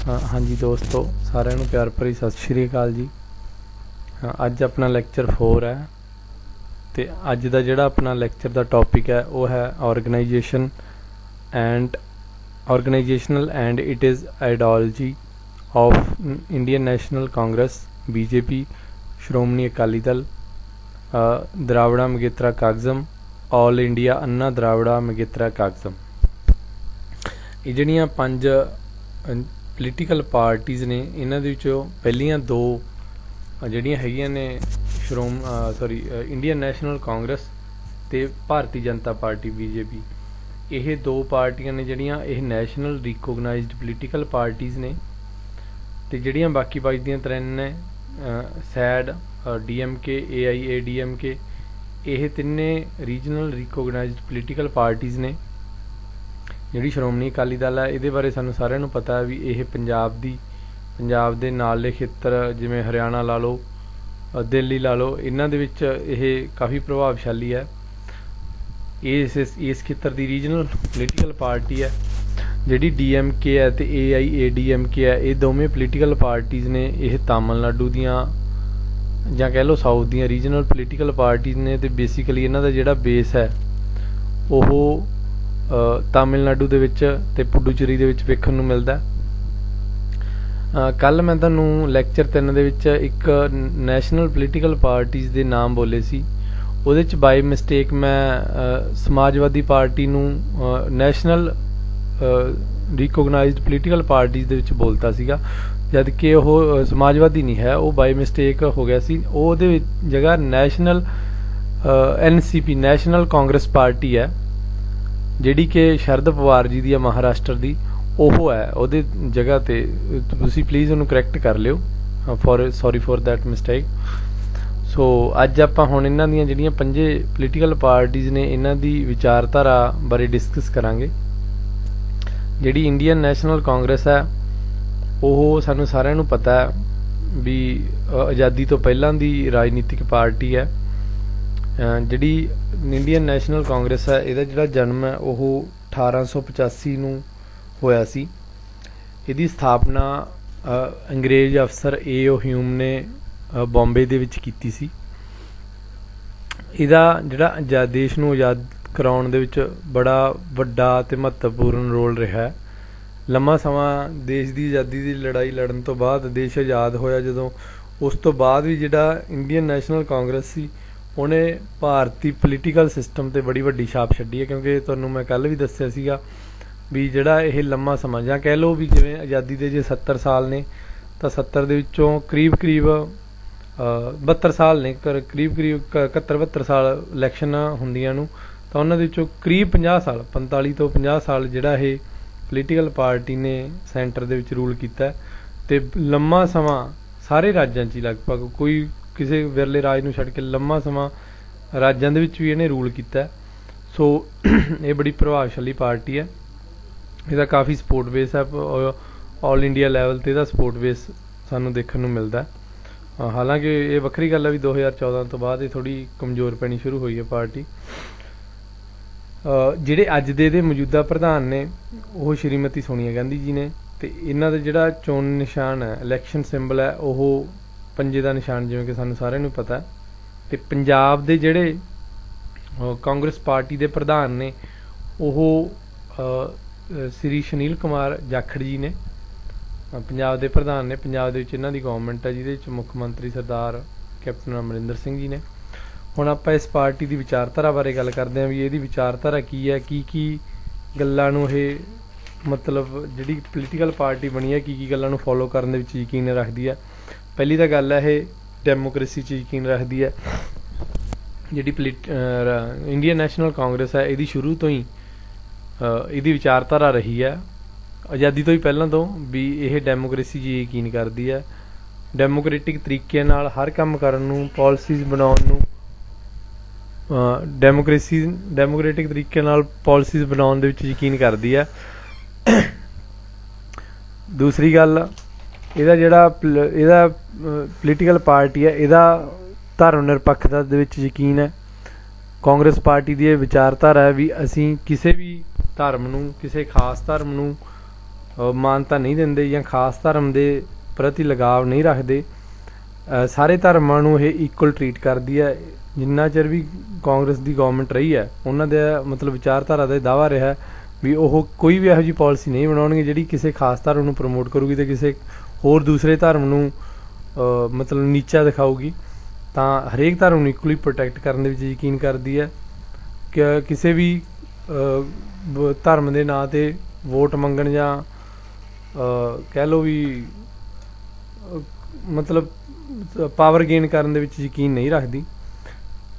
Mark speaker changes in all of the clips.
Speaker 1: हाँ जी दोस्तों, सारिਆਂ ਨੂੰ प्यार भरी सत श्री अकाल जी। अज अपना लैक्चर 4 है तो अज का जोड़ा अपना लैक्चर का टॉपिक है वो है organisational and it is ideology of Indian National Congress BJP Shiromani Akali Dal Dravida मंगेतरा कागजम all India अन्ना द्राविड़ा मंगेतरा कागजम। ये जड़ियाँ 5 पोलीटिकल पार्टीज़ ने, इन्हां दे विचों पहलियां 2 जड़ियां हैगियां ने इंडियन नैशनल कांग्रेस ते भारतीय जनता पार्टी बीजेपी। यह 2 पार्टियां ने जड़ियां यह नैशनल रिकोगनाइज्ड पोलीटिकल पार्टीज़ ने ते जड़ियां बाकी बचदियां 3 ने सैड DMK AIADMK, यह तिन्ने रीजनल रिकोगनाइज्ड पोलीटिकल पार्टीज़ ने। जिहड़ी श्रोमणी अकाली दल है ये बारे सानू सारिਆਂ ਨੂੰ पता है भी यह पंजाब दे नाले खेतर जिवें हरियाणा ला लो दिल्ली ला लो, इन्हां दे विच यह काफ़ी प्रभावशाली है। इस खेतर की रीजनल पोलीटिकल पार्टी है। जिहड़ी DMK है तो AIADMK है, ये दोवें पोलीटिकल पार्टीज़ ने। यह तमिलनाडु दियां जां कह लो साउथ दियां रीजनल पोलीटिकल पार्टीज़ ने। तो बेसिकली इन्हां दा जिहड़ा बेस है वो तमिलनाडु दे विच ते पुडुचेरी दे विच वेखण नूं मिलदा। कल मैं तुहानूं लैक्चर 3 दे विच एक नैशनल पोलीटिकल पार्टीज़ दे नाम बोले सी, उहदे च बाय मिसटेक मैं समाजवादी पार्टी नूं नैशनल रिकोगनाइज्ड पोलीटिकल पार्टीज़ दे विच बोलता सीगा, जद कि वो समाजवादी नहीं है, वो बाय मिसटेक हो गया सी। उहदे जगह national NCP national Congress party है जिहड़ी कि शरद पवार जी दी महाराष्ट्र दी, ओहो है। उहदे जगह ते तुसीं प्लीज़ उहनूं करैक्ट कर लिओ, सॉरी फॉर दैट मिसटेक। सो अज आपां हुण इन्हां दीयां जिहड़ियां 5 पोलीटिकल पार्टीज़ ने, इन्हां दी विचारधारा बारे डिस्कस करांगे। जिहड़ी इंडियन नैशनल कांग्रेस है ਉਹ ਸਾਨੂੰ ਸਾਰਿਆਂ ਨੂੰ पता है भी आज़ादी तो पहलां दी राजनीतिक पार्टी है। जिहड़ी इंडियन नैशनल कांग्रेस है इहदा जिहड़ा जन्म है वो 1885 नूं होया सी। इहदी स्थापना अंग्रेज अफसर A.O. ह्यूम ने बॉम्बे दे विच कीती सी। इहदा जिहड़ा देश नूं आज़ाद कराउण दे विच बड़ा वड्डा ते महत्वपूर्ण रोल रहा है। लम्मा समा देश की आज़ादी की लड़ाई लड़न तो बाद देश आज़ाद होया जदों, उस तो बाद भी जिहड़ा इंडियन नैशनल कांग्रेस सी उन्हें भारतीय पोलीटिकल सिस्टम ते बड़ी वड्डी छाप छड्डी है। क्योंकि तुहानूं मैं कल भी दस्सिया सीगा भी जिहड़ा यह लम्मा समा जां कह लो भी जिवें आज़ादी दे जे 70 साल ने तो 70 दे विचों करीब 72 साल ने, करीब 71-72 साल इलैक्शन हुंदियां नूं, तो उन्हां दे विचों करीब 50 साल 45 तो 50 साल जिहड़ा ये पोलीटिकल पार्टी ने सेंटर दे विच रूल किया। ते लम्मा समा सारे राज्यां च लगभग कोई किसी विरले राज नूं छड्ड के लम्मा समा राज्यां दे विच भी इहने रूल किया। सो ये बड़ी प्रभावशाली पार्टी है। इसदा काफ़ी सपोर्ट बेस है, ऑल इंडिया लैवल ते इहदा सपोर्ट बेस सानूं देखण नूं मिलदा। हालांकि ये वक्री गल है भी 2014 तो बाद ये थोड़ी कमज़ोर पैनी शुरू हुई है पार्टी। जिहड़े अज दे मौजूदा प्रधान ने वो श्रीमती सोनिया गांधी जी ने। तो इन्हां दा जिहड़ा चोण निशान है, इलैक्शन सिंबल है, वो पंजे का निशान जिवें कि सानूं सारिਆਂ नूं पता है। तो पंजाब दे जिहड़े कांग्रेस पार्टी के प्रधान ने वो श्री सुनील कुमार जाखड़ जी ने, पंजाब के प्रधान ने। पंजाब दे विच इन्हां दी गवर्नमेंट है जिहदे विच मुख मंत्री सरदार कैप्टन अमरिंदर सिंह जी ने। हुण आपां इस पार्टी की विचारधारा बारे गल करते हैं भी इहदी विचारधारा की है, की गल्लां नूं इह मतलब जिहड़ी पोलीटिकल पार्टी बनी है की गल्लां नूं फॉलो करने विच यकीन रखदी है। पहली तो गल है ये डेमोक्रेसी च यकीन रखदी है। जिहड़ी इंडियन नैशनल कांग्रेस है इहदी शुरू तो ही इहदी विचारधारा रही है, आज़ादी तो ही पहलां तो भी यह डेमोक्रेसी च यकीन करदी है। डेमोक्रेटिक तरीके नाल हर काम करन नूं, पॉलिसीज़ बनाउण नूं, डेमोक्रेटिक तरीके नाल पॉलिसीज़ बनाउण दे विच यकीन करदी है। दूसरी गल इहदा जिहड़ा इहदा पोलीटिकल पार्टी है इहदा धर्म निरपक्षता दे विच यकीन है। कांग्रेस पार्टी की विचारधारा है भी असीं किसी भी धर्म नूं, किसी खास धर्म नूं ਮਾਨਤਾ ਨਹੀਂ ਦਿੰਦੇ ਜਾਂ ਖਾਸ ਧਰਮ ਦੇ ਪ੍ਰਤੀ ਲਗਾਵ ਨਹੀਂ ਰੱਖਦੇ। ਸਾਰੇ ਧਰਮਾਂ ਨੂੰ ਇਹ ਇਕੁਅਲ ਟਰੀਟ ਕਰਦੀ ਹੈ। ਜਿੰਨਾ ਚਿਰ ਵੀ ਕਾਂਗਰਸ ਦੀ ਗਵਰਨਮੈਂਟ ਰਹੀ ਹੈ ਉਹਨਾਂ ਦਾ ਮਤਲਬ ਵਿਚਾਰਧਾਰਾ ਦਾ ਦਾਅਵਾ ਰਿਹਾ ਵੀ ਉਹ ਕੋਈ ਵੀ ਇਹੋ ਜਿਹੀ ਪਾਲਿਸੀ ਨਹੀਂ ਬਣਾਉਣਗੇ ਜਿਹੜੀ ਕਿਸੇ ਖਾਸ ਧਰਮ ਨੂੰ ਪ੍ਰਮੋਟ ਕਰੂਗੀ ਅਤੇ ਕਿਸੇ ਹੋਰ ਦੂਸਰੇ ਧਰਮ ਨੂੰ ਮਤਲਬ ਨੀਚਾ ਦਿਖਾਊਗੀ। ਤਾਂ ਹਰੇਕ ਧਰਮ ਨੂੰ ਇਕੁਅਲੀ ਪ੍ਰੋਟੈਕਟ ਕਰਨ ਦੇ ਵਿੱਚ ਯਕੀਨ ਕਰਦੀ ਹੈ ਕਿ ਕਿਸੇ ਵੀ ਧਰਮ ਦੇ ਨਾਂ 'ਤੇ ਵੋਟ ਮੰਗਣ ਜਾਂ ਕਹਿ ਲਓ ਵੀ ਮਤਲਬ ਪਾਵਰ ਗੇਨ ਕਰਨ ਦੇ ਵਿੱਚ ਯਕੀਨ ਨਹੀਂ ਰੱਖਦੀ।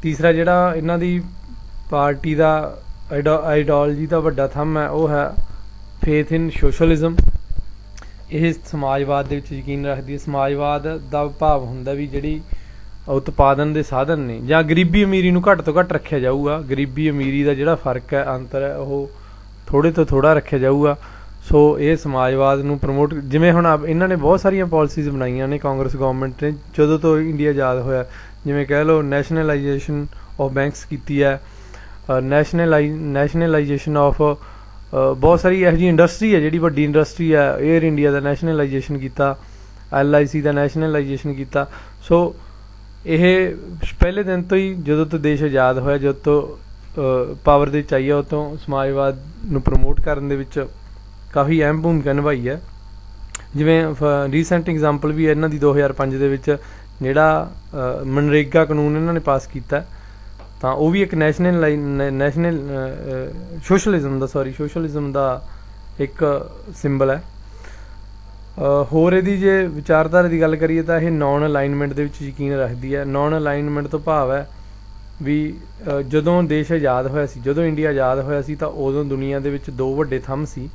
Speaker 1: ਤੀਸਰਾ ਜਿਹੜਾ ਇਹਨਾਂ ਦੀ ਪਾਰਟੀ ਦਾ ਆਈਡੀਓਲੋਜੀ ਦਾ ਵੱਡਾ ਥੰਮ ਹੈ ਉਹ ਹੈ ਫੇਥ ਇਨ ਸੋਸ਼ਲਿਜ਼ਮ। ਇਹ ਸਮਾਜਵਾਦ ਦੇ ਵਿੱਚ ਯਕੀਨ ਰੱਖਦੀ ਹੈ। ਸਮਾਜਵਾਦ ਦਾ ਭਾਵ ਹੁੰਦਾ ਵੀ ਜਿਹੜੀ ਉਤਪਾਦਨ ਦੇ ਸਾਧਨ ਨੇ ਜਾਂ ਗਰੀਬੀ ਅਮੀਰੀ ਨੂੰ ਘੱਟ ਤੋਂ ਘੱਟ ਰੱਖਿਆ ਜਾਊਗਾ। ਗਰੀਬੀ ਅਮੀਰੀ ਦਾ ਜਿਹੜਾ ਫਰਕ ਹੈ ਅੰਤਰ ਹੈ ਉਹ ਥੋੜ੍ਹੇ ਤੋਂ ਥੋੜ੍ਹਾ ਰੱਖਿਆ ਜਾਊਗਾ। ਸੋ ਇਹ ਸਮਾਜਵਾਦ ਨੂੰ ਪ੍ਰਮੋਟ ਜਿਵੇਂ ਹੁਣ ਇਹਨਾਂ ਨੇ ਬਹੁਤ ਸਾਰੀਆਂ ਪਾਲਿਸੀਜ਼ ਬਣਾਈਆਂ ਨੇ ਕਾਂਗਰਸ ਗਵਰਨਮੈਂਟ ਨੇ ਜਦੋਂ ਤੋਂ ਇੰਡੀਆ ਆਜ਼ਾਦ ਹੋਇਆ। ਜਿਵੇਂ ਕਹਿ ਲਓ ਨੈਸ਼ਨਲਾਈਜੇਸ਼ਨ ਆਫ ਬੈਂਕਸ ਕੀਤੀ ਹੈ, ਨੈਸ਼ਨਲਾਈਜੇਸ਼ਨ ਆਫ ਬਹੁਤ ਸਾਰੀ ਇਹੋ ਜਿਹੀ ਇੰਡਸਟਰੀ ਹੈ ਜਿਹੜੀ ਵੱਡੀ ਇੰਡਸਟਰੀ ਹੈ। ਏਅਰ ਇੰਡੀਆ ਦਾ ਨੈਸ਼ਨਲਾਈਜੇਸ਼ਨ ਕੀਤਾ, LIC ਦਾ ਨੈਸ਼ਨਲਾਈਜੇਸ਼ਨ ਕੀਤਾ। ਸੋ ਇਹ ਪਹਿਲੇ ਦਿਨ ਤੋਂ ਹੀ ਜਦੋਂ ਤੋਂ ਦੇਸ਼ ਆਜ਼ਾਦ ਹੋਇਆ, ਜਦੋਂ ਤੋਂ ਪਾਵਰ ਦੇ ਵਿੱਚ ਆਈ ਹੈ, ਉਹ ਤੋਂ ਸਮਾਜਵਾਦ ਨੂੰ ਪ੍ਰਮੋਟ ਕਰਨ ਦੇ ਵਿੱਚ ਕਾਫੀ ਅਹਿਮ ਭੂਮਿਕਾ ਨਿਭਾਈ ਹੈ। ਜਿਵੇਂ ਰੀਸੈਂਟ ਐਗਜ਼ਾਮਪਲ ਵੀ ਇਹਨਾਂ ਦੀ 2005 ਦੇ ਵਿੱਚ ਜਿਹੜਾ ਮਨਰੇਗਾ ਕਾਨੂੰਨ ਇਹਨਾਂ ਨੇ ਪਾਸ ਕੀਤਾ ਤਾਂ ਉਹ ਵੀ ਇੱਕ ਨੈਸ਼ਨਲ ਸੋਸ਼ਲਿਜ਼ਮ ਦਾ ਇੱਕ ਸਿੰਬਲ ਹੈ। ਹੋਰ ਇਹਦੀ ਜੇ ਵਿਚਾਰਧਾਰਾ ਦੀ ਗੱਲ ਕਰੀਏ ਤਾਂ ਇਹ ਨੌਨ ਅਲਾਈਨਮੈਂਟ ਦੇ ਵਿੱਚ ਯਕੀਨ ਰੱਖਦੀ ਹੈ। ਨੌਨ ਅਲਾਈਨਮੈਂਟ ਤੋਂ ਭਾਵ ਹੈ ਵੀ ਜਦੋਂ ਦੇਸ਼ ਆਜ਼ਾਦ ਹੋਇਆ ਸੀ, ਜਦੋਂ ਇੰਡੀਆ ਆਜ਼ਾਦ ਹੋਇਆ ਸੀ ਤਾਂ ਉਦੋਂ ਦੁਨੀਆ ਦੇ ਵਿੱਚ ਦੋ ਵੱਡੇ ਥੰਮ ਸੀ,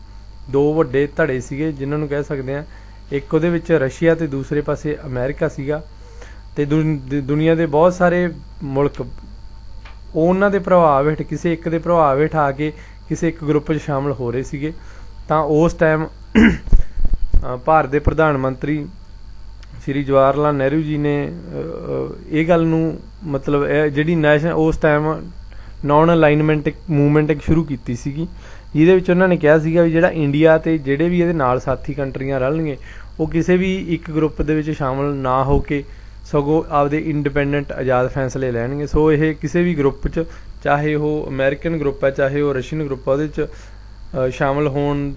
Speaker 1: ਦੋ ਵੱਡੇ ਧੜੇ ਸੀਗੇ ਜਿਹਨਾਂ ਨੂੰ ਕਹਿ ਸਕਦੇ ਹਾਂ। ਇੱਕ ਉਹਦੇ ਵਿੱਚ ਰਸ਼ੀਆ ਅਤੇ ਦੂਸਰੇ ਪਾਸੇ ਅਮਰੀਕਾ ਸੀਗਾ। ਅਤੇ ਦੁਨੀਆ ਦੇ ਬਹੁਤ ਸਾਰੇ ਮੁਲਕ ਉਹਨਾਂ ਦੇ ਪ੍ਰਭਾਵ ਹੇਠ ਕਿਸੇ ਇੱਕ ਦੇ ਪ੍ਰਭਾਵ ਹੇਠ ਆ ਕੇ ਕਿਸੇ ਇੱਕ ਗਰੁੱਪ 'ਚ ਸ਼ਾਮਲ ਹੋ ਰਹੇ ਸੀਗੇ। ਤਾਂ ਉਸ ਟਾਈਮ ਭਾਰਤ ਦੇ ਪ੍ਰਧਾਨ ਮੰਤਰੀ ਸ਼੍ਰੀ ਜਵਾਹਰ ਲਾਲ ਨਹਿਰੂ ਜੀ ਨੇ ਇਹ ਗੱਲ ਨੂੰ ਮਤਲਬ ਇਹ ਜਿਹੜੀ ਉਸ ਟਾਈਮ ਨੌਨ ਅਲਾਈਨਮੈਂਟ ਮੂਵਮੈਂਟ ਇੱਕ ਸ਼ੁਰੂ ਕੀਤੀ ਸੀਗੀ, ਜਿਹਦੇ ਵਿੱਚ ਉਹਨਾਂ ਨੇ ਕਿਹਾ ਸੀਗਾ ਵੀ ਜਿਹੜਾ ਇੰਡੀਆ ਅਤੇ ਜਿਹੜੇ ਵੀ ਇਹਦੇ ਨਾਲ ਸਾਥੀ ਕੰਟਰੀਆਂ ਰਲਣਗੇ ਉਹ ਕਿਸੇ ਵੀ ਇੱਕ ਗਰੁੱਪ ਦੇ ਵਿੱਚ ਸ਼ਾਮਲ ਨਾ ਹੋ ਕੇ ਸਗੋਂ ਆਪਦੇ ਇੰਡੀਪੈਂਡੈਂਟ ਆਜ਼ਾਦ ਫੈਸਲੇ ਲੈਣਗੇ। ਸੋ ਇਹ ਕਿਸੇ ਵੀ ਗਰੁੱਪ 'ਚ ਚਾਹੇ ਉਹ ਅਮਰੀਕਨ ਗਰੁੱਪ ਹੈ ਚਾਹੇ ਉਹ ਰਸ਼ੀਅਨ ਗਰੁੱਪ ਹੈ ਉਹਦੇ 'ਚ ਸ਼ਾਮਲ ਹੋਣ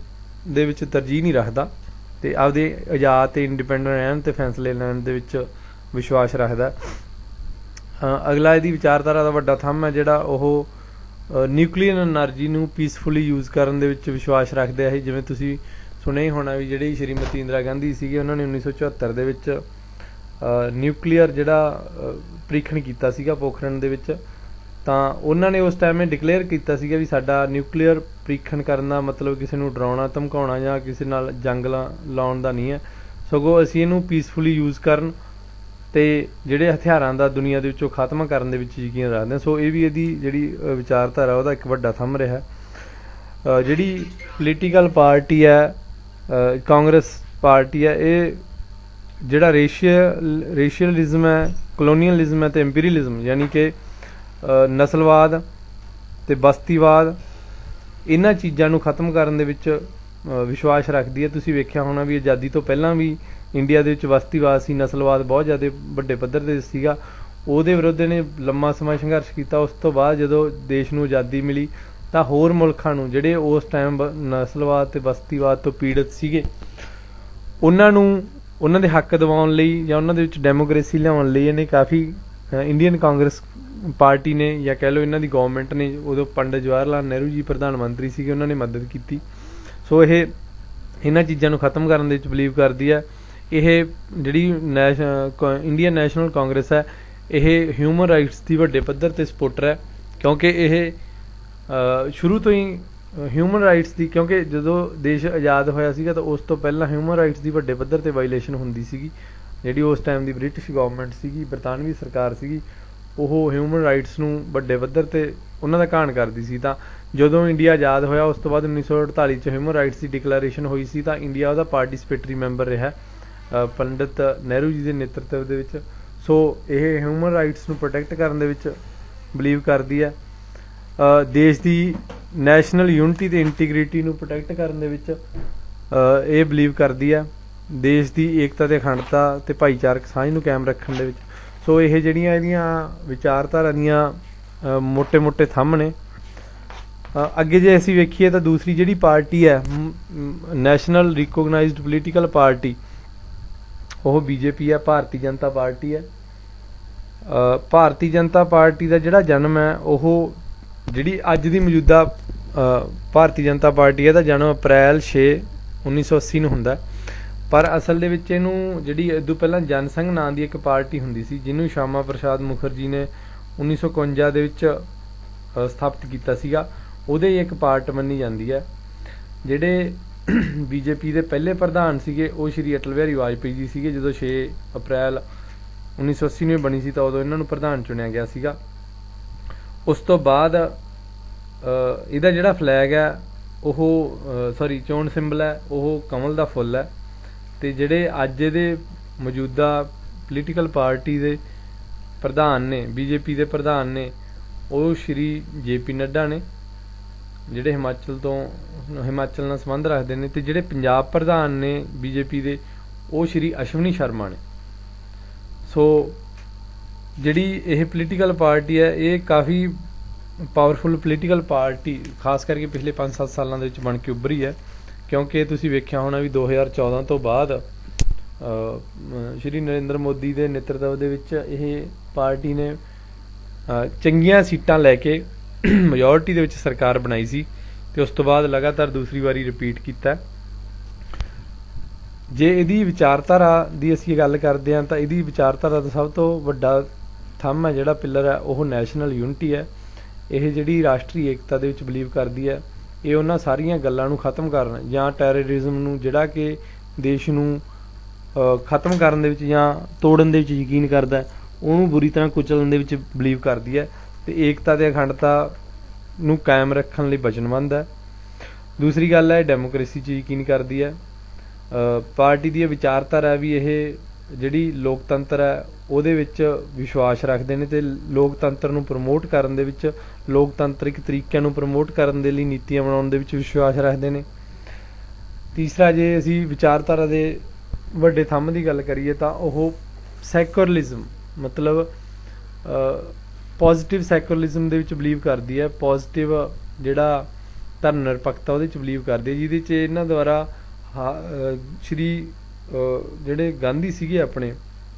Speaker 1: ਦੇ ਵਿੱਚ ਤਰਜੀਹ ਨਹੀਂ ਰੱਖਦਾ ਅਤੇ ਆਪਦੇ ਆਜ਼ਾਦ ਅਤੇ ਇੰਡੀਪੈਂਡੈਂਟ ਰਹਿਣ ਅਤੇ ਫੈਸਲੇ ਲੈਣ ਦੇ ਵਿੱਚ ਵਿਸ਼ਵਾਸ ਰੱਖਦਾ। ਅਗਲਾ ਇਹਦੀ ਵਿਚਾਰਧਾਰਾ ਦਾ ਵੱਡਾ ਥੰਮ ਹੈ ਜਿਹੜਾ ਉਹ ਨਿਊਕਲੀਅਰ ਐਨਰਜੀ ਨੂੰ ਪੀਸਫੁਲੀ ਯੂਜ਼ ਕਰਨ ਦੇ ਵਿੱਚ ਵਿਸ਼ਵਾਸ ਰੱਖਦੇ ਹੈ। ਜਿਵੇਂ ਤੁਸੀਂ ਸੁਣਿਆ ਹੀ ਹੋਣਾ ਵੀ ਜਿਹੜੀ ਸ਼੍ਰੀਮਤੀ ਇੰਦਰਾ ਗਾਂਧੀ ਸੀਗੀ ਉਹਨਾਂ ਨੇ 1974 ਦੇ ਵਿੱਚ ਨਿਊਕਲੀਅਰ ਜਿਹੜਾ ਪ੍ਰੀਖਣ ਕੀਤਾ ਸੀਗਾ ਪੋਖਰਨ ਦੇ ਵਿੱਚ। ਤਾਂ ਉਹਨਾਂ ਨੇ ਉਸ ਟਾਈਮ ਇਹ ਡਿਕਲੇਅਰ ਕੀਤਾ ਸੀਗਾ ਵੀ ਸਾਡਾ ਨਿਊਕਲੀਅਰ ਪ੍ਰੀਖਣ ਕਰਨ ਦਾ ਮਤਲਬ ਕਿਸੇ ਨੂੰ ਡਰਾਉਣਾ ਧਮਕਾਉਣਾ ਜਾਂ ਕਿਸੇ ਨਾਲ ਜੰਗ ਲਾਉਣ ਦਾ ਨਹੀਂ ਹੈ, ਸਗੋਂ ਅਸੀਂ ਇਹਨੂੰ ਪੀਸਫੁਲੀ ਯੂਜ਼ ਕਰਨ ਅਤੇ ਜਿਹੜੇ ਹਥਿਆਰਾਂ ਦਾ ਦੁਨੀਆ ਦੇ ਵਿੱਚੋਂ ਖਾਤਮਾ ਕਰਨ ਦੇ ਵਿੱਚ ਯਕੀਨ ਰੱਖਦੇ ਹਾਂ। ਸੋ ਇਹ ਵੀ ਇਹਦੀ ਜਿਹੜੀ ਵਿਚਾਰਧਾਰਾ ਉਹਦਾ ਇੱਕ ਵੱਡਾ ਥੰਮ ਰਿਹਾ। ਜਿਹੜੀ ਪੋਲੀਟੀਕਲ ਪਾਰਟੀ ਹੈ ਕਾਂਗਰਸ ਪਾਰਟੀ ਹੈ, ਇਹ ਜਿਹੜਾ ਰੇਸ਼ੀਅਲਿਜ਼ਮ ਹੈ, ਕਲੋਨੀਅਲਿਜ਼ਮ ਹੈ ਅਤੇ ਇੰਪੀਰੀਅਲਿਜ਼ਮ ਯਾਨੀ ਕਿ ਨਸਲਵਾਦ ਅਤੇ ਬਸਤੀਵਾਦ ਇਹਨਾਂ ਚੀਜ਼ਾਂ ਨੂੰ ਖਤਮ ਕਰਨ ਦੇ ਵਿੱਚ ਵਿਸ਼ਵਾਸ ਰੱਖਦੀ ਹੈ। ਤੁਸੀਂ ਵੇਖਿਆ ਹੋਣਾ ਵੀ ਆਜ਼ਾਦੀ ਤੋਂ ਪਹਿਲਾਂ ਵੀ ਇੰਡੀਆ ਦੇ ਵਿੱਚ ਬਸਤੀਵਾਦ ਸੀ, ਨਸਲਵਾਦ ਬਹੁਤ ਜ਼ਿਆਦਾ ਵੱਡੇ ਪੱਧਰ 'ਤੇ ਸੀਗਾ। ਉਹਦੇ ਵਿਰੁੱਧ ਨੇ ਲੰਮਾ ਸਮਾਂ ਸੰਘਰਸ਼ ਕੀਤਾ। ਉਸ ਤੋਂ ਬਾਅਦ ਜਦੋਂ ਦੇਸ਼ ਨੂੰ ਆਜ਼ਾਦੀ ਮਿਲੀ ਤਾਂ ਹੋਰ ਮੁਲਕਾਂ ਨੂੰ ਜਿਹੜੇ ਉਸ ਟਾਈਮ ਨਸਲਵਾਦ ਅਤੇ ਬਸਤੀਵਾਦ ਤੋਂ ਪੀੜਤ ਸੀਗੇ ਉਹਨਾਂ ਨੂੰ ਉਹਨਾਂ ਦੇ ਹੱਕ ਦਿਵਾਉਣ ਲਈ ਜਾਂ ਉਹਨਾਂ ਦੇ ਵਿੱਚ ਡੈਮੋਕਰੇਸੀ ਲਿਆਉਣ ਲਈ ਇਹਨੇ ਕਾਫੀ ਇੰਡੀਅਨ ਕਾਂਗਰਸ ਪਾਰਟੀ ਨੇ ਜਾਂ ਕਹਿ ਲਓ ਇਹਨਾਂ ਦੀ ਗੌਰਮੈਂਟ ਨੇ, ਉਦੋਂ ਪੰਡਿਤ ਜਵਾਹਰ ਲਾਲ ਨਹਿਰੂ ਜੀ ਪ੍ਰਧਾਨ ਮੰਤਰੀ ਸੀਗੇ, ਉਹਨਾਂ ਨੇ ਮਦਦ ਕੀਤੀ। ਸੋ ਇਹ ਇਹਨਾਂ ਚੀਜ਼ਾਂ ਨੂੰ ਖਤਮ ਕਰਨ ਦੇ ਵਿੱਚ ਬਿਲੀਵ ਕਰਦੀ ਹੈ। ਇਹ ਜਿਹੜੀ ਇੰਡੀਅਨ ਨੈਸ਼ਨਲ ਕਾਂਗਰਸ ਹੈ ਇਹ ਹਿਊਮਨ ਰਾਈਟਸ ਦੀ ਵੱਡੇ ਪੱਧਰ 'ਤੇ ਸਪੋਰਟਰ ਹੈ, ਕਿਉਂਕਿ ਇਹ ਸ਼ੁਰੂ ਤੋਂ ਹੀ ਹਿਊਮਨ ਰਾਈਟਸ ਦੀ, ਕਿਉਂਕਿ ਜਦੋਂ ਦੇਸ਼ ਆਜ਼ਾਦ ਹੋਇਆ ਸੀਗਾ ਤਾਂ ਉਸ ਤੋਂ ਪਹਿਲਾਂ ਹਿਊਮਨ ਰਾਈਟਸ ਦੀ ਵੱਡੇ ਪੱਧਰ 'ਤੇ ਵਾਇਲੇਸ਼ਨ ਹੁੰਦੀ ਸੀਗੀ। ਜਿਹੜੀ ਉਸ ਟਾਈਮ ਦੀ ਬ੍ਰਿਟਿਸ਼ ਗੌਰਮੈਂਟ ਸੀਗੀ, ਬਰਤਾਨਵੀ ਸਰਕਾਰ ਸੀਗੀ, ਉਹ ਹਿਊਮਨ ਰਾਈਟਸ ਨੂੰ ਵੱਡੇ ਪੱਧਰ 'ਤੇ ਉਹਨਾਂ ਦਾ ਘਾਣ ਕਰਦੀ ਸੀ। ਤਾਂ ਜਦੋਂ ਇੰਡੀਆ ਆਜ਼ਾਦ ਹੋਇਆ ਉਸ ਤੋਂ ਬਾਅਦ 1948 'ਚ ਹਿਊਮਨ ਰਾਈਟਸ ਦੀ ਡਿਕਲੇਰੇਸ਼ਨ ਹੋਈ ਸੀ ਤਾਂ ਇੰਡੀਆ ਉਹਦਾ ਪਾਰਟੀਸਪੇਟਰੀ ਮੈਂਬਰ ਰਿਹਾ ਪੰਡਿਤ ਨਹਿਰੂ ਜੀ ਦੇ ਨੇਤਰਤਵ ਦੇ ਵਿੱਚ। ਸੋ ਇਹ ਹਿਊਮਨ ਰਾਈਟਸ ਨੂੰ ਪ੍ਰੋਟੈਕਟ ਕਰਨ ਦੇ ਵਿੱਚ ਬਿਲੀਵ ਕਰਦੀ ਹੈ। ਦੇਸ਼ ਦੀ ਨੈਸ਼ਨਲ ਯੂਨਿਟੀ ਅਤੇ ਇੰਟੀਗ੍ਰਿਟੀ ਨੂੰ ਪ੍ਰੋਟੈਕਟ ਕਰਨ ਦੇ ਵਿੱਚ ਇਹ ਬਲੀਵ ਕਰਦੀ ਹੈ ਦੇਸ਼ ਦੀ ਏਕਤਾ ਤੇ ਅਖੰਡਤਾ ਤੇ ਭਾਈਚਾਰਕ ਸਾਂਝ ਨੂੰ ਕਾਇਮ ਰੱਖਣ ਦੇ ਵਿੱਚ। ਸੋ ਇਹ ਜਿਹੜੀਆਂ ਇਹਦੀਆਂ ਵਿਚਾਰਧਾਰਾ ਦੀਆਂ ਮੋਟੇ ਥੰਮ ਨੇ। ਅੱਗੇ ਜੇ ਅਸੀਂ ਵੇਖੀਏ ਤਾਂ ਦੂਸਰੀ ਜਿਹੜੀ ਪਾਰਟੀ ਹੈ ਨੈਸ਼ਨਲ ਰਿਕੋਗਨਾਈਜ਼ਡ ਪੋਲੀਟੀਕਲ ਪਾਰਟੀ, ਉਹ BJP ਹੈ, ਭਾਰਤੀ ਜਨਤਾ ਪਾਰਟੀ ਹੈ। ਭਾਰਤੀ ਜਨਤਾ ਪਾਰਟੀ ਦਾ ਜਿਹੜਾ ਜਨਮ ਹੈ ਉਹ ਜਿਹੜੀ ਅੱਜ ਦੀ ਮੌਜੂਦਾ ਭਾਰਤੀ ਜਨਤਾ ਪਾਰਟੀ ਹੈ ਦਾ ਜਨਮ ਅਪ੍ਰੈਲ 6, 1980 ਨੂੰ ਹੁੰਦਾ। ਪਰ ਅਸਲ ਦੇ ਵਿੱਚ ਇਹਨੂੰ ਜਿਹੜੀ ਇਦੋਂ ਪਹਿਲਾਂ ਜਨਸੰਘ ਨਾਂ ਦੀ ਇੱਕ ਪਾਰਟੀ ਹੁੰਦੀ ਸੀ ਜਿਹਨੂੰ ਸ਼ਾਮਾ ਪ੍ਰਸਾਦ ਮੁਖਰਜੀ ਨੇ 1951 ਦੇ ਵਿੱਚ ਸਥਾਪਿਤ ਕੀਤਾ ਸੀਗਾ, ਉਹਦੇ ਹੀ ਇੱਕ ਪਾਰਟ ਮੰਨੀ ਜਾਂਦੀ ਹੈ। ਜਿਹੜੇ BJP ਦੇ ਪਹਿਲੇ ਪ੍ਰਧਾਨ ਸੀਗੇ ਉਹ ਸ਼੍ਰੀ ਅਟਲ ਬਿਹਾਰੀ ਵਾਜਪੇਈ ਜੀ ਸੀਗੇ। ਜਦੋਂ 6 ਅਪ੍ਰੈਲ 1980 ਨੂੰ ਬਣੀ ਸੀ ਤਾਂ ਉਦੋਂ ਇਹਨਾਂ ਨੂੰ ਪ੍ਰਧਾਨ ਚੁਣਿਆ ਗਿਆ ਸੀਗਾ। ਉਸ ਤੋਂ ਬਾਅਦ ਇਹਦਾ ਜਿਹੜਾ ਫਲੈਗ ਹੈ ਉਹ ਚੋਣ ਸਿੰਬਲ ਹੈ ਉਹ ਕਮਲ ਦਾ ਫੁੱਲ ਹੈ। ਤੇ ਜਿਹੜੇ ਅੱਜ ਇਹਦੇ ਮੌਜੂਦਾ ਪੋਲੀਟੀਕਲ ਪਾਰਟੀ ਦੇ ਪ੍ਰਧਾਨ ਨੇ, BJP ਦੇ ਪ੍ਰਧਾਨ ਨੇ, ਉਹ ਸ਼੍ਰੀ JP ਨੱਡਾ ਨੇ ਜਿਹੜੇ ਹਿਮਾਚਲ ਨਾਲ ਸੰਬੰਧ ਰੱਖਦੇ ਨੇ। ਤੇ ਜਿਹੜੇ ਪੰਜਾਬ ਪ੍ਰਧਾਨ ਨੇ BJP ਦੇ ਉਹ ਸ਼੍ਰੀ ਅਸ਼ਵਨੀ ਸ਼ਰਮਾ ਨੇ। ਸੋ ਜਿਹੜੀ ਇਹ ਪੋਲੀਟੀਕਲ ਪਾਰਟੀ ਹੈ ਇਹ ਕਾਫੀ ਪਾਵਰਫੁਲ ਪੋਲੀਟੀਕਲ ਪਾਰਟੀ ਖਾਸ ਕਰਕੇ ਪਿਛਲੇ 5-7 ਸਾਲਾਂ ਦੇ ਵਿੱਚ ਬਣ ਕੇ ਉੱਭਰੀ ਹੈ। ਕਿਉਂਕਿ ਤੁਸੀਂ ਵੇਖਿਆ ਹੋਣਾ ਵੀ 2014 ਤੋਂ ਬਾਅਦ ਸ਼੍ਰੀ ਨਰਿੰਦਰ ਮੋਦੀ ਦੇ ਨੇਤਰਤਵ ਦੇ ਵਿੱਚ ਇਹ ਪਾਰਟੀ ਨੇ ਚੰਗੀਆਂ ਸੀਟਾਂ ਲੈ ਕੇ ਮੈਜੋਰਟੀ ਦੇ ਵਿੱਚ ਸਰਕਾਰ ਬਣਾਈ ਸੀ ਤੇ ਉਸ ਤੋਂ ਬਾਅਦ ਲਗਾਤਾਰ ਦੂਸਰੀ ਵਾਰੀ ਰਿਪੀਟ ਕੀਤਾ। ਜੇ ਇਹਦੀ ਵਿਚਾਰਧਾਰਾ ਦੀ ਅਸੀਂ ਗੱਲ ਕਰਦੇ ਹਾਂ ਤਾਂ ਇਹਦੀ ਵਿਚਾਰਧਾਰਾ ਦਾ ਸਭ ਤੋਂ ਵੱਡਾ ਥੰਮ ਹੈ ਜਿਹੜਾ ਪਿੱਲਰ ਹੈ ਉਹ ਨੈਸ਼ਨਲ ਯੂਨਿਟੀ ਹੈ। ਇਹ ਜਿਹੜੀ ਰਾਸ਼ਟਰੀ ਏਕਤਾ ਦੇ ਵਿੱਚ ਬਲੀਵ ਕਰਦੀ ਹੈ। ਇਹ ਉਹਨਾਂ ਸਾਰੀਆਂ ਗੱਲਾਂ ਨੂੰ ਖਤਮ ਕਰਨ ਜਾਂ ਟੈਰਰਿਜ਼ਮ ਨੂੰ ਜਿਹੜਾ ਕਿ ਦੇਸ਼ ਨੂੰ ਖਤਮ ਕਰਨ ਦੇ ਵਿੱਚ ਜਾਂ ਤੋੜਨ ਦੇ ਵਿੱਚ ਯਕੀਨ ਕਰਦਾ ਉਹਨੂੰ ਬੁਰੀ ਤਰ੍ਹਾਂ ਕੁਚਲਣ ਦੇ ਵਿੱਚ ਬਲੀਵ ਕਰਦੀ ਹੈ ਤੇ ਏਕਤਾ ਤੇ ਅਖੰਡਤਾ ਨੂੰ ਕਾਇਮ ਰੱਖਣ ਲਈ ਵਚਨਬੱਧ ਹੈ। ਦੂਸਰੀ ਗੱਲ ਹੈ ਡੈਮੋਕ੍ਰੇਸੀ 'ਚ ਯਕੀਨ ਕਰਦੀ ਹੈ। ਪਾਰਟੀ ਦੀ ਵਿਚਾਰਧਾਰਾ ਵੀ ਇਹ ਜਿਹੜੀ ਲੋਕਤੰਤਰ ਹੈ ਉਹਦੇ ਵਿੱਚ ਵਿਸ਼ਵਾਸ ਰੱਖਦੇ ਨੇ ਤੇ ਲੋਕਤੰਤਰ ਨੂੰ ਪ੍ਰਮੋਟ ਕਰਨ ਦੇ ਵਿੱਚ, ਲੋਕਤੰਤਰਿਕ ਤਰੀਕਿਆਂ ਨੂੰ ਪ੍ਰਮੋਟ ਕਰਨ ਦੇ ਲਈ ਨੀਤੀਆਂ ਬਣਾਉਣ ਦੇ ਵਿੱਚ ਵਿਸ਼ਵਾਸ ਰੱਖਦੇ ਨੇ। ਤੀਸਰਾ, ਜੇ ਅਸੀਂ ਵਿਚਾਰਧਾਰਾ ਦੇ ਵੱਡੇ ਥੰਮ ਦੀ ਗੱਲ ਕਰੀਏ ਤਾਂ ਉਹ ਸੈਕੂਲਰਿਜ਼ਮ ਮਤਲਬ ਪੋਜ਼ਿਟਿਵ ਸੈਕੂਲਰਿਜ਼ਮ ਦੇ ਵਿੱਚ ਬਲੀਵ ਕਰਦੀ ਹੈ। ਪੋਜ਼ਿਟਿਵ ਜਿਹੜਾ ਧਰਮ ਨਿਰਪੱਖਤਾ ਉਹਦੇ 'ਚ ਬਲੀਵ ਕਰਦੀ ਹੈ, ਜਿਹਦੇ 'ਚ ਇਹਨਾਂ ਦੁਆਰਾ ਸ਼੍ਰੀ ਜਿਹੜੇ ਗਾਂਧੀ ਸੀਗੇ ਆਪਣੇ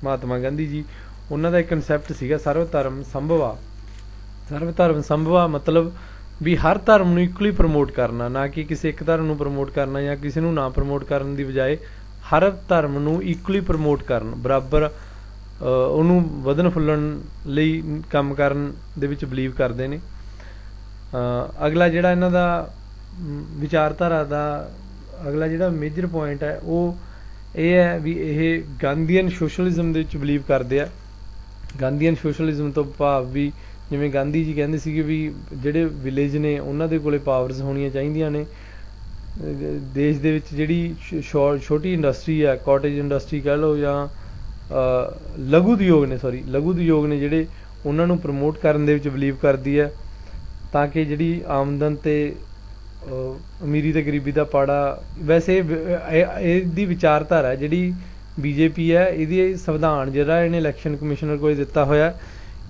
Speaker 1: ਮਹਾਤਮਾ ਗਾਂਧੀ ਜੀ, ਉਹਨਾਂ ਦਾ ਇੱਕ ਕਨਸੈਪਟ ਸੀਗਾ ਸਰਵ ਧਰਮ ਸੰਭਵਾ। ਸਰਵ ਧਰਮ ਸੰਭਵਾ ਮਤਲਬ ਵੀ ਹਰ ਧਰਮ ਨੂੰ ਇਕੁਅਲੀ ਪ੍ਰਮੋਟ ਕਰਨਾ, ਨਾ ਕਿ ਕਿਸੇ ਇੱਕ ਧਰਮ ਨੂੰ ਪ੍ਰਮੋਟ ਕਰਨਾ ਜਾਂ ਕਿਸੇ ਨੂੰ ਨਾ ਪ੍ਰਮੋਟ ਕਰਨ ਦੀ ਬਜਾਏ ਹਰ ਧਰਮ ਨੂੰ ਇਕੁਅਲੀ ਪ੍ਰਮੋਟ ਕਰਨ, ਬਰਾਬਰ ਉਹਨੂੰ ਵਧਣ ਫੁੱਲਣ ਲਈ ਕੰਮ ਕਰਨ ਦੇ ਵਿੱਚ ਬਲੀਵ ਕਰਦੇ ਨੇ। ਅਗਲਾ ਜਿਹੜਾ ਇਹਨਾਂ ਦਾ ਵਿਚਾਰਧਾਰਾ ਦਾ ਅਗਲਾ ਜਿਹੜਾ ਮੇਜਰ ਪੁਆਇੰਟ ਹੈ ਉਹ ਇਹ ਹੈ ਵੀ ਇਹ ਗਾਂਧੀਅਨ ਸੋਸ਼ਲਿਜ਼ਮ ਦੇ ਵਿੱਚ ਬਲੀਵ ਕਰਦੇ ਆ। ਗਾਂਧੀਅਨ ਸੋਸ਼ਲਿਜ਼ਮ ਤੋਂ ਭਾਵ ਵੀ ਜਿਵੇਂ ਗਾਂਧੀ ਜੀ ਕਹਿੰਦੇ ਸੀਗੇ ਵੀ ਜਿਹੜੇ ਵਿਲੇਜ ਨੇ ਉਹਨਾਂ ਦੇ ਕੋਲੇ ਪਾਵਰਸ ਹੋਣੀਆਂ ਚਾਹੀਦੀਆਂ ਨੇ। ਦੇਸ਼ ਦੇ ਵਿੱਚ ਜਿਹੜੀ ਛੋਟੀ ਇੰਡਸਟਰੀ ਹੈ, ਕਾਟੇਜ ਇੰਡਸਟਰੀ ਕਹਿ ਲਓ ਜਾਂ ਲਘੂ ਉਦਯੋਗ ਨੇ ਜਿਹੜੇ, ਉਹਨਾਂ ਨੂੰ ਪ੍ਰਮੋਟ ਕਰਨ ਦੇ ਵਿੱਚ ਬਲੀਵ ਕਰਦੀ ਹੈ ਤਾਂ ਕਿ ਜਿਹੜੀ ਆਮਦਨ ਤੇ ਅਮੀਰੀ ਤੇ ਗਰੀਬੀ ਦਾ ਪਾੜਾ। ਵੈਸੇ ਇਹਦੀ ਵਿਚਾਰਧਾਰਾ ਜਿਹੜੀ BJP ਹੈ ਇਹਦੀ ਸੰਵਿਧਾਨ ਜਿਹੜਾ ਇਹਨੇ ਇਲੈਕਸ਼ਨ ਕਮਿਸ਼ਨਰ ਕੋਲ ਦਿੱਤਾ ਹੋਇਆ,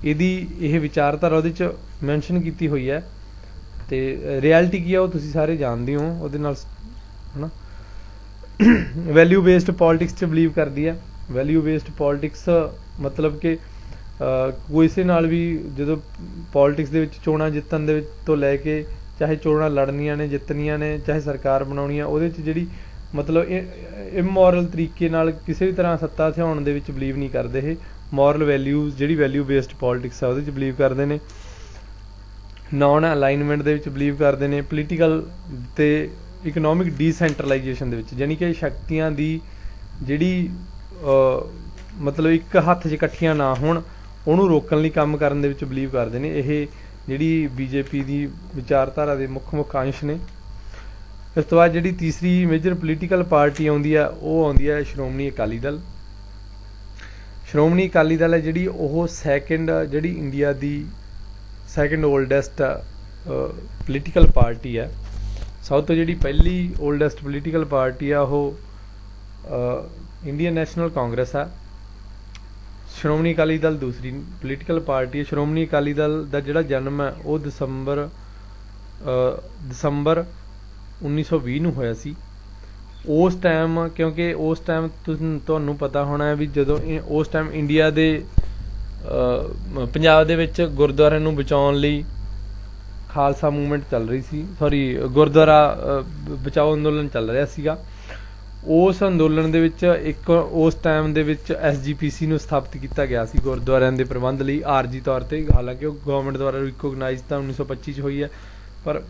Speaker 1: ਇਹਦੀ ਇਹ ਵਿਚਾਰਧਾਰਾ ਉਹਦੇ 'ਚ ਮੈਂਸ਼ਨ ਕੀਤੀ ਹੋਈ ਹੈ ਤੇ ਰਿਐਲਿਟੀ ਕੀ ਹੈ ਉਹ ਤੁਸੀਂ ਸਾਰੇ ਜਾਣਦੇ ਹੋ। ਉਹਦੇ ਨਾਲ ਹੈ ਨਾ ਵੈਲਿਊ ਬੇਸਡ ਪੋਲੀਟਿਕਸ 'ਚ ਬਲੀਵ ਕਰਦੀ ਹੈ। ਵੈਲਿਊ ਬੇਸਡ ਪੋਲੀਟਿਕਸ ਮਤਲਬ ਕਿ ਕਿਸੇ ਨਾਲ ਵੀ ਜਦੋਂ ਪੋਲੀਟਿਕਸ ਦੇ ਵਿੱਚ ਚੋਣਾਂ ਜਿੱਤਣ ਦੇ ਵਿੱਚ ਤੋਂ ਲੈ ਕੇ ਚਾਹੇ ਚੋਣਾਂ ਲੜਨੀਆਂ ਨੇ, ਜਿੱਤਣੀਆਂ ਨੇ, ਚਾਹੇ ਸਰਕਾਰ ਬਣਾਉਣੀ ਆ, ਉਹਦੇ 'ਚ ਜਿਹੜੀ ਮਤਲਬ ਇਮੋਰਲ ਤਰੀਕੇ ਨਾਲ ਕਿਸੇ ਵੀ ਤਰ੍ਹਾਂ ਸੱਤਾ ਹਥਿਆਉਣ ਦੇ ਵਿੱਚ ਬਲੀਵ ਨਹੀਂ ਕਰਦੇ। ਇਹ ਮੋਰਲ ਵੈਲਿਊਜ਼ ਜਿਹੜੀ ਵੈਲਿਊ ਬੇਸਡ ਪੋਲੀਟਿਕਸ ਆ ਉਹਦੇ 'ਚ ਬਲੀਵ ਕਰਦੇ ਨੇ। ਨੌਨ ਅਲਾਈਨਮੈਂਟ ਦੇ ਵਿੱਚ ਬਲੀਵ ਕਰਦੇ ਨੇ। ਪੋਲੀਟੀਕਲ ਤੇ ਇਕਨੋਮਿਕ ਡੀਸੈਂਟਰਲਾਈਜੇਸ਼ਨ ਦੇ ਵਿੱਚ, ਯਾਨੀ ਕਿ ਸ਼ਕਤੀਆਂ ਦੀ ਜਿਹੜੀ ਮਤਲਬ ਇੱਕ ਹੱਥ 'ਚ ਇਕੱਠੀਆਂ ਨਾ ਹੋਣ, ਉਹਨੂੰ ਰੋਕਣ ਲਈ ਕੰਮ ਕਰਨ ਦੇ ਵਿੱਚ ਬਲੀਵ ਕਰਦੇ ਨੇ। ਇਹ ਜਿਹੜੀ BJP ਦੀ ਵਿਚਾਰਧਾਰਾ ਦੇ ਮੁੱਖ ਅੰਸ਼ ਨੇ। ਇਸ ਤੋਂ ਬਾਅਦ ਜਿਹੜੀ ਤੀਸਰੀ ਮੇਜਰ ਪੋਲੀਟੀਕਲ ਪਾਰਟੀ ਆਉਂਦੀ ਆ ਉਹ ਆਉਂਦੀ ਹੈ ਸ਼੍ਰੋਮਣੀ ਅਕਾਲੀ ਦਲ। ਸ਼੍ਰੋਮਣੀ ਅਕਾਲੀ ਦਲ ਹੈ ਜਿਹੜੀ ਉਹ ਜਿਹੜੀ ਇੰਡੀਆ ਦੀ ਸੈਕਿੰਡ ਓਲਡੈਸਟ ਪੋਲੀਟੀਕਲ ਪਾਰਟੀ ਹੈ। ਸਾਊਥ ਤੋਂ ਜਿਹੜੀ ਪਹਿਲੀ ਓਲਡੈਸਟ ਪੋਲੀਟੀਕਲ ਪਾਰਟੀ ਆ ਉਹ ਇੰਡੀਅਨ ਨੈਸ਼ਨਲ ਕਾਂਗਰਸ ਆ। ਸ਼੍ਰੋਮਣੀ ਅਕਾਲੀ ਦਲ ਦੂਸਰੀ ਪੋਲੀਟੀਕਲ ਪਾਰਟੀ ਹੈ। ਸ਼੍ਰੋਮਣੀ ਅਕਾਲੀ ਦਲ ਦਾ ਜਿਹੜਾ ਜਨਮ ਹੈ ਉਹ ਦਸੰਬਰ 1920 ਨੂੰ ਹੋਇਆ ਸੀ। ਉਸ ਟਾਈਮ, ਕਿਉਂਕਿ ਉਸ ਟਾਈਮ ਤੁਹਾਨੂੰ ਪਤਾ ਹੋਣਾ ਹੈ ਵੀ ਜਦੋਂ ਉਸ ਟਾਈਮ ਇੰਡੀਆ ਦੇ ਪੰਜਾਬ ਦੇ ਵਿੱਚ ਗੁਰਦੁਆਰਿਆਂ ਨੂੰ ਬਚਾਉਣ ਲਈ ਖਾਲਸਾ ਮੂਵਮੈਂਟ ਚੱਲ ਰਹੀ ਸੀ, ਗੁਰਦੁਆਰਾ ਬਚਾਓ ਅੰਦੋਲਨ ਚੱਲ ਰਿਹਾ ਸੀਗਾ। ਉਸ ਅੰਦੋਲਨ ਦੇ ਵਿੱਚ ਉਸ ਟਾਈਮ ਦੇ ਵਿੱਚ SGPC ਨੂੰ ਸਥਾਪਿਤ ਕੀਤਾ ਗਿਆ ਸੀ ਗੁਰਦੁਆਰਿਆਂ ਦੇ ਪ੍ਰਬੰਧ ਲਈ ਆਰਜੀ ਤੌਰ ਤੇ। ਹਾਲਾਂਕਿ ਉਹ ਗਵਰਨਮੈਂਟ ਦੁਆਰਾ ਰਿਕੋਗਨਾਈਜ਼ ਤਾਂ 1925 'ਚ ਹੋਈ ਹੈ, ਪਰ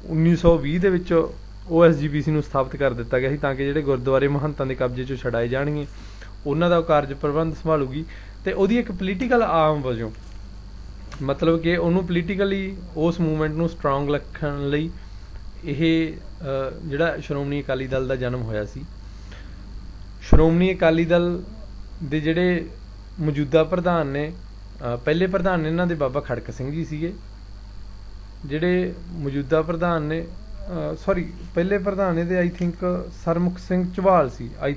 Speaker 1: 1920 ਦੇ ਵਿੱਚ ਉਹ SGPC ਨੂੰ ਸਥਾਪਿਤ ਕਰ ਦਿੱਤਾ ਗਿਆ ਸੀ ਤਾਂ ਕਿ ਜਿਹੜੇ ਗੁਰਦੁਆਰੇ ਮਹੰਤਾਂ ਦੇ ਕਬਜ਼ੇ 'ਚੋਂ ਛਡਾਏ ਜਾਣਗੇ, ਉਹਨਾਂ ਦਾ ਉਹ ਕਾਰਜ ਪ੍ਰਬੰਧ ਸੰਭਾਲੂਗੀ। ਅਤੇ ਉਹਦੀ ਇੱਕ ਪੋਲੀਟੀਕਲ ਆਰਮ ਵਜੋਂ, ਮਤਲਬ ਕਿ ਉਹਨੂੰ ਪੋਲੀਟੀਕਲੀ ਉਸ ਮੂਵਮੈਂਟ ਨੂੰ ਸਟਰੋਂਗ ਰੱਖਣ ਲਈ ਇਹ ਜਿਹੜਾ ਸ਼੍ਰੋਮਣੀ ਅਕਾਲੀ ਦਲ ਦਾ ਜਨਮ ਹੋਇਆ ਸੀ। ਸ਼੍ਰੋਮਣੀ ਅਕਾਲੀ ਦਲ ਦੇ ਜਿਹੜੇ ਮੌਜੂਦਾ ਪ੍ਰਧਾਨ ਨੇ, ਪਹਿਲੇ ਪ੍ਰਧਾਨ ਇਹਨਾਂ ਦੇ ਬਾਬਾ ਖੜਕ ਸਿੰਘ ਜੀ ਸੀਗੇ। ਜਿਹੜੇ ਮੌਜੂਦਾ ਪ੍ਰਧਾਨ ਨੇ, ਪਹਿਲੇ ਪ੍ਰਧਾਨ ਇਹਦੇ ਆਈ ਥਿੰਕ ਸਰਮੁਖ ਸਿੰਘ ਝਬਾਲ ਸੀ। ਆਈ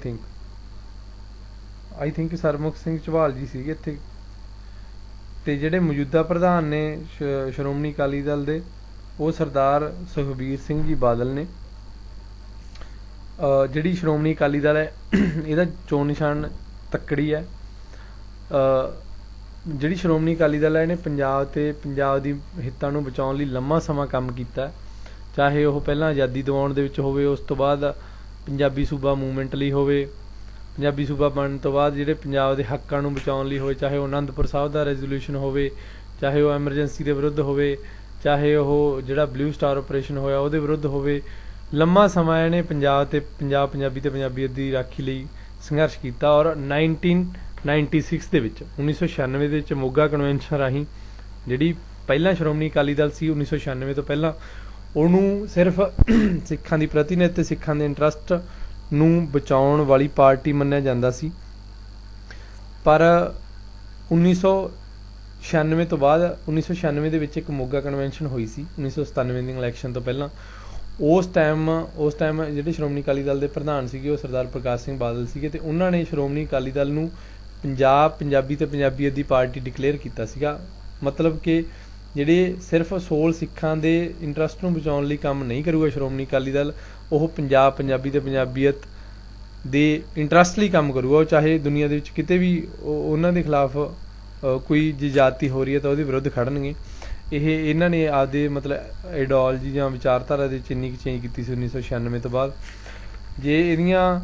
Speaker 1: ਥਿੰਕ ਸਰਮੁਖ ਸਿੰਘ ਝਬਾਲ ਜੀ ਸੀਗੇ ਇੱਥੇ। ਤੇ ਜਿਹੜੇ ਮੌਜੂਦਾ ਪ੍ਰਧਾਨ ਨੇ ਸ਼੍ਰੋਮਣੀ ਅਕਾਲੀ ਦਲ ਦੇ, ਉਹ ਸਰਦਾਰ ਸੁਖਬੀਰ ਸਿੰਘ ਜੀ ਬਾਦਲ ਨੇ। ਜਿਹੜੀ ਸ਼੍ਰੋਮਣੀ ਅਕਾਲੀ ਦਲ ਹੈ ਇਹਦਾ ਚੋਣ ਨਿਸ਼ਾਨ ਤੱਕੜੀ ਹੈ। ਜਿਹੜੀ ਸ਼੍ਰੋਮਣੀ ਅਕਾਲੀ ਦਲ ਹੈ ਇਹਨੇ ਪੰਜਾਬ ਤੇ ਪੰਜਾਬ ਦੀ ਹਿੱਤਾਂ ਨੂੰ ਬਚਾਉਣ ਲਈ ਲੰਮਾ ਸਮਾਂ ਕੰਮ ਕੀਤਾ, ਚਾਹੇ ਉਹ ਪਹਿਲਾਂ ਆਜ਼ਾਦੀ ਦਿਵਾਉਣ ਦੇ ਵਿੱਚ ਹੋਵੇ, ਉਸ ਤੋਂ ਬਾਅਦ ਪੰਜਾਬੀ ਸੂਬਾ ਮੂਵਮੈਂਟ ਲਈ ਹੋਵੇ, ਪੰਜਾਬੀ ਸੂਬਾ ਬਣਨ ਤੋਂ ਬਾਅਦ ਜਿਹੜੇ ਪੰਜਾਬ ਦੇ ਹੱਕਾਂ ਨੂੰ ਬਚਾਉਣ ਲਈ ਹੋਵੇ, ਚਾਹੇ ਉਹ ਅਨੰਦਪੁਰ ਸਾਹਿਬ ਦਾ ਰੈਜ਼ੋਲੂਸ਼ਨ ਹੋਵੇ, ਚਾਹੇ ਉਹ ਐਮਰਜੈਂਸੀ ਦੇ ਵਿਰੁੱਧ ਹੋਵੇ, ਚਾਹੇ ਉਹ ਜਿਹੜਾ ਬਲੂ ਸਟਾਰ ਆਪਰੇਸ਼ਨ ਹੋਇਆ ਉਹਦੇ ਵਿਰੁੱਧ ਹੋਵੇ। ਲੰਮਾ ਸਮਾਂ ਇਹਨੇ ਪੰਜਾਬ ਤੇ ਪੰਜਾਬੀ ਤੇ ਪੰਜਾਬੀਅਤ ਦੀ ਰਾਖੀ ਲਈ ਸੰਘਰਸ਼ ਕੀਤਾ। ਔਰ 1996 ਦੇ ਵਿੱਚ 1996 ਦੇ ਵਿੱਚ ਮੋਗਾ ਕਨਵੈਨਸ਼ਨ ਰਾਹੀਂ ਜਿਹੜੀ ਪਹਿਲਾਂ ਸ਼੍ਰੋਮਣੀ ਅਕਾਲੀ ਦਲ ਸੀ 1996 ਤੋਂ ਪਹਿਲਾਂ, ਉਹਨੂੰ ਸਿਰਫ ਸਿੱਖਾਂ ਦੀ ਪ੍ਰਤੀਨਿਧ ਤੇ ਸਿੱਖਾਂ ਦੇ ਇੰਟਰਸਟ ਨੂੰ ਬਚਾਉਣ ਵਾਲੀ ਪਾਰਟੀ ਮੰਨਿਆ ਜਾਂਦਾ ਸੀ। ਪਰ 1996 ਤੋਂ ਬਾਅਦ 1996 ਦੇ ਵਿੱਚ ਇੱਕ ਮੋਗਾ ਕਨਵੈਨਸ਼ਨ ਹੋਈ ਸੀ 1997 ਦੀ ਇਲੈਕਸ਼ਨ ਤੋਂ ਪਹਿਲਾਂ। ਉਸ ਟਾਈਮ ਜਿਹੜੇ ਸ਼੍ਰੋਮਣੀ ਅਕਾਲੀ ਦਲ ਦੇ ਪ੍ਰਧਾਨ ਸੀਗੇ ਉਹ ਸਰਦਾਰ ਪ੍ਰਕਾਸ਼ ਸਿੰਘ ਬਾਦਲ ਸੀਗੇ, ਤੇ ਉਹਨਾਂ ਨੇ ਸ਼੍ਰੋਮਣੀ ਅਕਾਲੀ ਦਲ ਨੂੰ ਪੰਜਾਬੀ ਤੇ ਪੰਜਾਬੀਅਤ ਦੀ ਪਾਰਟੀ ਡਿਕਲੇਅਰ ਕੀਤਾ ਸੀਗਾ। ਮਤਲਬ ਕਿ ਜਿਹੜੇ ਸਿਰਫ ਸੋਲ ਸਿੱਖਾਂ ਦੇ ਇੰਟਰਸਟ ਨੂੰ ਬਚਾਉਣ ਲਈ ਕੰਮ ਨਹੀਂ ਕਰੂਗਾ ਸ਼੍ਰੋਮਣੀ ਅਕਾਲੀ ਦਲ, ਉਹ ਪੰਜਾਬੀ ਤੇ ਪੰਜਾਬੀਅਤ ਦੇ ਇੰਟਰਸਟ ਲਈ ਕੰਮ ਕਰੂਗਾ। ਉਹ ਚਾਹੇ ਦੁਨੀਆ ਦੇ ਵਿੱਚ ਕਿਤੇ ਵੀ ਉਹਨਾਂ ਦੇ ਖਿਲਾਫ ਕੋਈ ਜੇ ਜ਼ਿਆਦਤੀ ਹੋ ਰਹੀ ਹੈ ਤਾਂ ਉਹਦੇ ਵਿਰੁੱਧ ਖੜਨਗੇ। ਇਹਨਾਂ ਨੇ ਆਪਦੇ ਮਤਲਬ ਆਈਡੀਓਲੋਜੀ ਜਾਂ ਵਿਚਾਰਧਾਰਾ ਦੇ ਵਿੱਚ ਇੰਨੀ ਕੁ ਚੇਂਜ ਕੀਤੀ ਸੀ 1996 ਤੋਂ ਬਾਅਦ। ਜੇ ਇਹਦੀਆਂ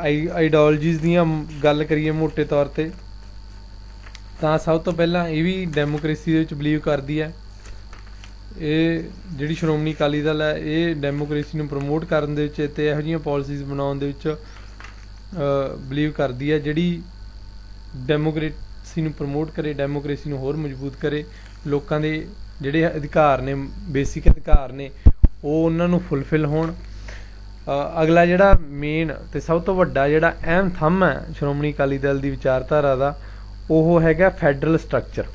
Speaker 1: ਆਈਡੀਓਲੋਜੀਜ਼ ਦੀਆਂ ਗੱਲ ਕਰੀਏ ਮੋਟੇ ਤੌਰ 'ਤੇ, ਤਾਂ ਸਭ ਤੋਂ ਪਹਿਲਾਂ ਇਹ ਵੀ ਡੈਮੋਕ੍ਰੇਸੀ ਦੇ ਵਿੱਚ ਬਿਲੀਵ ਕਰਦੀ ਹੈ। ਇਹ ਜਿਹੜੀ ਸ਼੍ਰੋਮਣੀ ਅਕਾਲੀ ਦਲ ਹੈ ਇਹ ਡੈਮੋਕ੍ਰੇਸੀ ਨੂੰ ਪ੍ਰਮੋਟ ਕਰਨ ਦੇ ਵਿੱਚ ਅਤੇ ਇਹੋ ਜਿਹੀਆਂ ਪਾਲਿਸੀਜ਼ ਬਣਾਉਣ ਦੇ ਵਿੱਚ ਬਿਲੀਵ ਕਰਦੀ ਹੈ ਜਿਹੜੀ ਡੈਮੋਕ੍ਰੇਸੀ ਨੂੰ ਪ੍ਰਮੋਟ ਕਰੇ, ਡੈਮੋਕ੍ਰੇਸੀ ਨੂੰ ਹੋਰ ਮਜ਼ਬੂਤ ਕਰੇ, ਲੋਕਾਂ ਦੇ ਜਿਹੜੇ ਅਧਿਕਾਰ ਨੇ, ਬੇਸਿਕ ਅਧਿਕਾਰ ਨੇ, ਉਹ ਉਹਨਾਂ ਨੂੰ ਫੁੱਲਫਿਲ ਹੋਣ। ਅਗਲਾ ਜਿਹੜਾ ਮੇਨ ਅਤੇ ਸਭ ਤੋਂ ਵੱਡਾ ਜਿਹੜਾ ਅਹਿਮ ਥੰਮ ਹੈ ਸ਼੍ਰੋਮਣੀ ਅਕਾਲੀ ਦਲ ਦੀ ਵਿਚਾਰਧਾਰਾ ਦਾ, ਉਹ ਹੈਗਾ ਫੈਡਰਲ ਸਟਰਕਚਰ।